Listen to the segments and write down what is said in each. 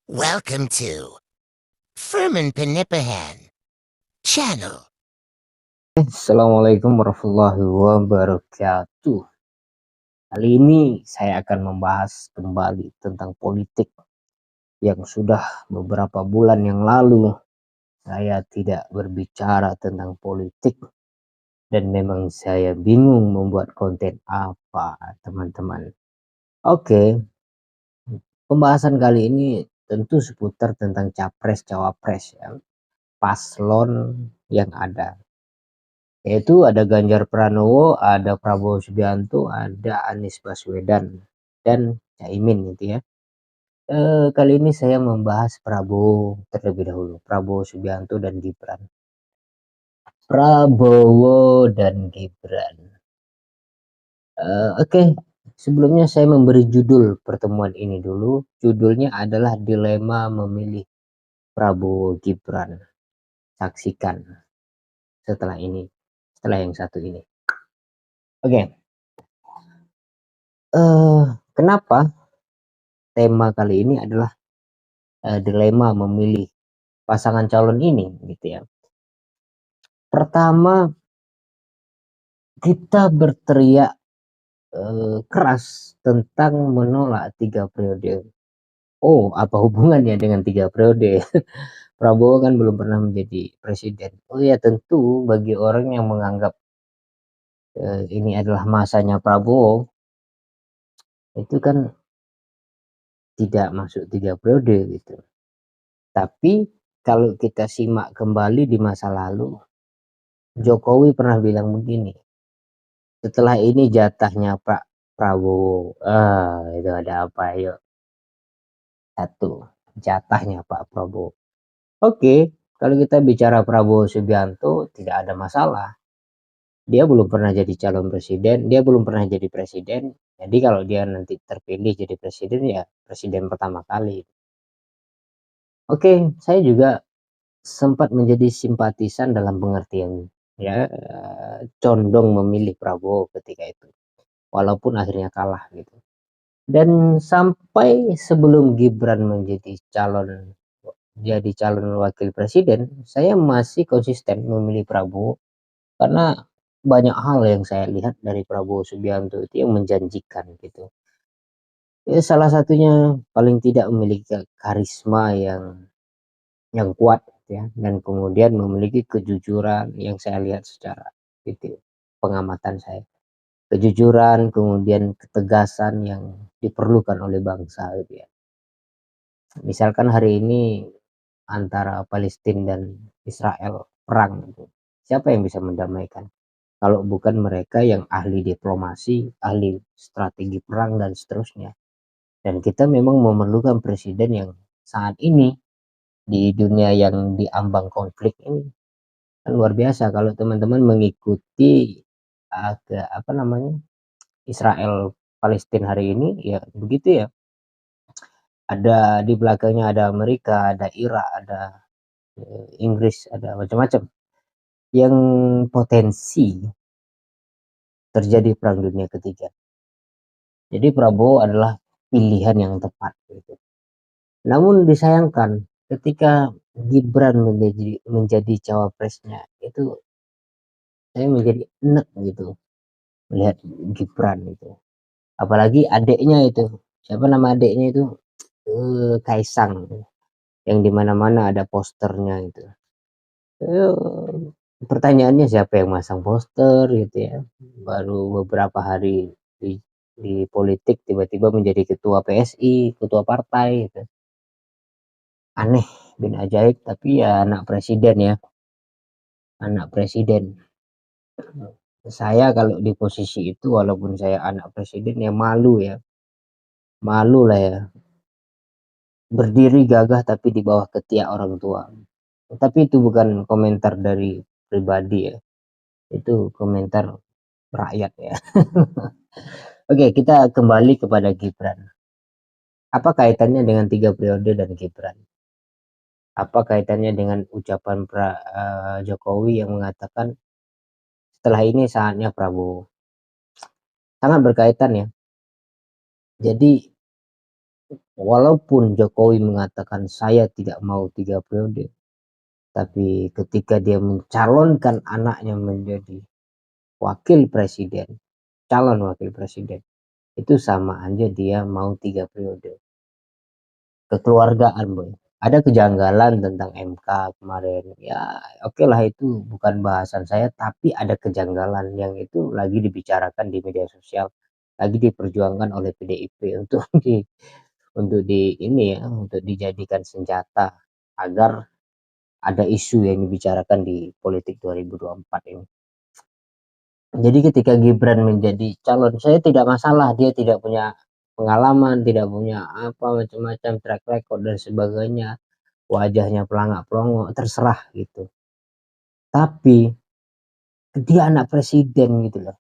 Welcome to Furman Penipahan Channel. Assalamualaikum warahmatullahi wabarakatuh. Kali ini saya akan membahas kembali tentang politik yang sudah beberapa bulan yang lalu saya tidak berbicara tentang politik dan memang saya bingung membuat konten apa, teman-teman. Oke, pembahasan kali ini tentu seputar tentang capres cawapres ya, paslon yang ada. Yaitu ada Ganjar Pranowo, ada Prabowo Subianto, ada Anies Baswedan, dan Caimin gitu ya. Kali ini saya membahas Prabowo terlebih dahulu, Prabowo Subianto dan Gibran. Prabowo dan Gibran. Oke, sebelumnya saya memberi judul pertemuan ini dulu. Judulnya adalah Dilema Memilih Prabowo Gibran. Saksikan setelah ini, setelah yang satu ini. Oke, kenapa tema kali ini adalah dilema memilih pasangan calon ini gitu ya. Pertama, kita berteriak keras tentang menolak 3 periode. Oh, apa hubungannya dengan 3 periode? Prabowo kan belum pernah menjadi presiden. Oh ya, tentu bagi orang yang menganggap ini adalah masanya Prabowo, itu kan tidak masuk 3 periode gitu. Tapi kalau kita simak kembali di masa lalu, Jokowi pernah bilang begini, setelah ini jatahnya Pak Prabowo. Itu ada apa yuk? Satu, jatahnya Pak Prabowo. Oke, kalau kita bicara Prabowo Subianto tidak ada masalah. Dia belum pernah jadi calon presiden, dia belum pernah jadi presiden. Jadi kalau dia nanti terpilih jadi presiden ya presiden pertama kali. Oke, saya juga sempat menjadi simpatisan dalam pengertian ya, condong memilih Prabowo ketika itu. Walaupun akhirnya kalah gitu. Dan sampai sebelum Gibran jadi calon wakil presiden, saya masih konsisten memilih Prabowo karena banyak hal yang saya lihat dari Prabowo Subianto itu yang menjanjikan gitu. Ya, salah satunya paling tidak memiliki karisma yang kuat ya, dan kemudian memiliki kejujuran yang saya lihat secara itu pengamatan saya. Kejujuran, kemudian ketegasan yang diperlukan oleh bangsa gitu ya. Misalkan hari ini antara Palestina dan Israel perang gitu. Siapa yang bisa mendamaikan? Kalau bukan mereka yang ahli diplomasi, ahli strategi perang dan seterusnya. Dan kita memang memerlukan presiden yang saat ini di dunia yang diambang konflik ini kan luar biasa. Kalau teman-teman mengikuti ke apa namanya Israel Palestina hari ini ya begitu ya. Ada di belakangnya ada Amerika, ada Irak, ada Inggris, ada macam-macam yang potensi terjadi perang dunia ketiga. Jadi Prabowo adalah pilihan yang tepat gitu. Namun disayangkan ketika Gibran menjadi cawapresnya itu saya menjadi enek gitu melihat Gibran itu. Apalagi adiknya itu. Siapa nama adiknya itu? Kaisang yang dimana-mana ada posternya itu. Pertanyaannya siapa yang masang poster gitu ya, baru beberapa hari di politik tiba-tiba menjadi ketua PSI, ketua partai gitu. Aneh bin ajaib, tapi ya anak presiden ya, anak presiden. Saya kalau di posisi itu walaupun saya anak presiden ya malu ya, malu lah ya, berdiri gagah tapi di bawah ketiak orang tua. Tapi itu bukan komentar dari pribadi ya, itu komentar rakyat ya. Oke, kita kembali kepada Gibran. Apa kaitannya dengan 3 periode dan Gibran? Apa kaitannya dengan ucapan Jokowi yang mengatakan setelah ini saatnya Prabowo? Sangat berkaitan ya. Jadi walaupun Jokowi mengatakan saya tidak mau 3 periode, tapi ketika dia mencalonkan anaknya menjadi wakil presiden, calon wakil presiden, itu sama aja dia mau 3 periode. Kekeluargaan, Boy. Ada kejanggalan tentang MK kemarin. Ya, oke lah itu bukan bahasan saya, tapi ada kejanggalan yang itu lagi dibicarakan di media sosial, lagi diperjuangkan oleh PDIP untuk di ini ya, untuk dijadikan senjata agar ada isu yang dibicarakan di politik 2024 ini. Jadi ketika Gibran menjadi calon, saya tidak masalah dia tidak punya pengalaman, tidak punya apa macam-macam track record dan sebagainya, wajahnya pelangak-pelongo, terserah gitu. Tapi dia anak presiden gitu loh,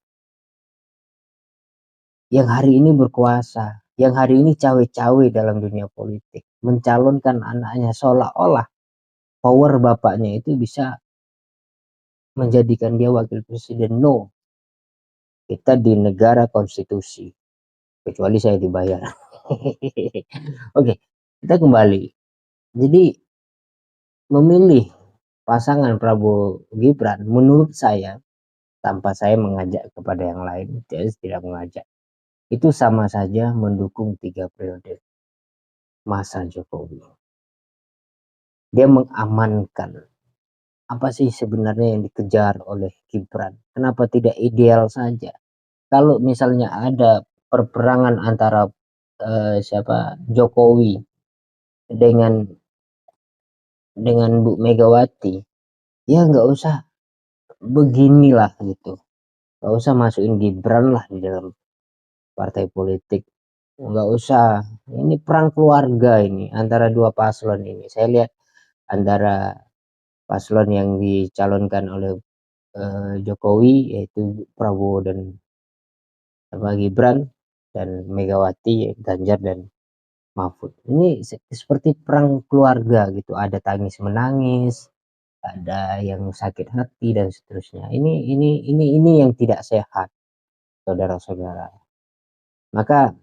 yang hari ini berkuasa, yang hari ini cawe-cawe dalam dunia politik, mencalonkan anaknya seolah-olah power bapaknya itu bisa menjadikan dia wakil presiden. No, kita di negara konstitusi, kecuali saya dibayar. Oke, kita kembali. Jadi memilih pasangan Prabowo Gibran menurut saya, tanpa saya mengajak kepada yang lain, saya tidak mengajak, itu sama saja mendukung 3 periode masa Jokowi. Dia mengamankan apa sih sebenarnya yang dikejar oleh Gibran. Kenapa tidak ideal saja? Kalau misalnya ada perperangan antara siapa Jokowi dengan Bu Megawati, ya nggak usah beginilah gitu, nggak usah masukin Gibran lah di dalam partai politik, nggak usah, ini perang keluarga ini antara dua paslon ini. Saya lihat antara paslon yang dicalonkan oleh Jokowi, yaitu Prabowo dan Gibran, dan Megawati, Ganjar dan Mahfud, ini seperti perang keluarga gitu, ada tangis menangis, ada yang sakit hati dan seterusnya. Ini yang tidak sehat, saudara-saudara. Maka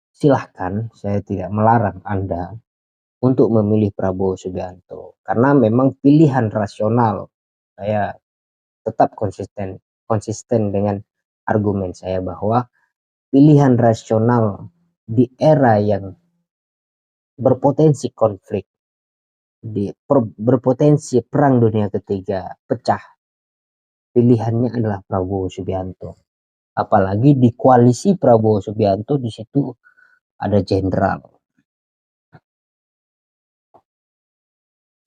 silahkan, saya tidak melarang Anda untuk memilih Prabowo Subianto karena memang pilihan rasional. Saya tetap konsisten dengan argumen saya bahwa pilihan rasional di era yang berpotensi konflik, berpotensi perang dunia ketiga pecah, pilihannya adalah Prabowo Subianto. Apalagi di koalisi Prabowo Subianto, di situ ada Jenderal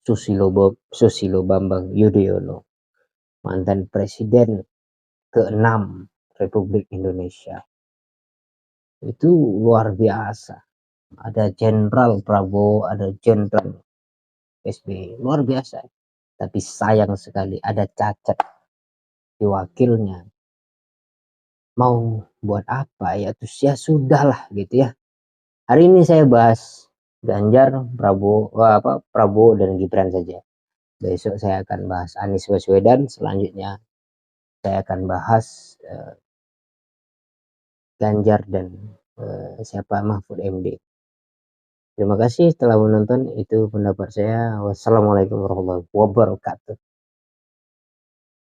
Susilo Bambang Yudhoyono, mantan Presiden ke-6 Republik Indonesia. Itu luar biasa. Ada Jenderal Prabowo, ada Jenderal SBY, luar biasa. Tapi sayang sekali ada cacat di wakilnya. Mau buat apa ya? Terus ya sudahlah gitu ya. Hari ini saya bahas Ganjar, Prabowo dan Gibran saja. Besok saya akan bahas Anies Baswedan, selanjutnya saya akan bahas Ganjar dan siapa Mahfud MD. Terima kasih telah menonton. Itu pendapat saya. Wassalamualaikum warahmatullahi wabarakatuh.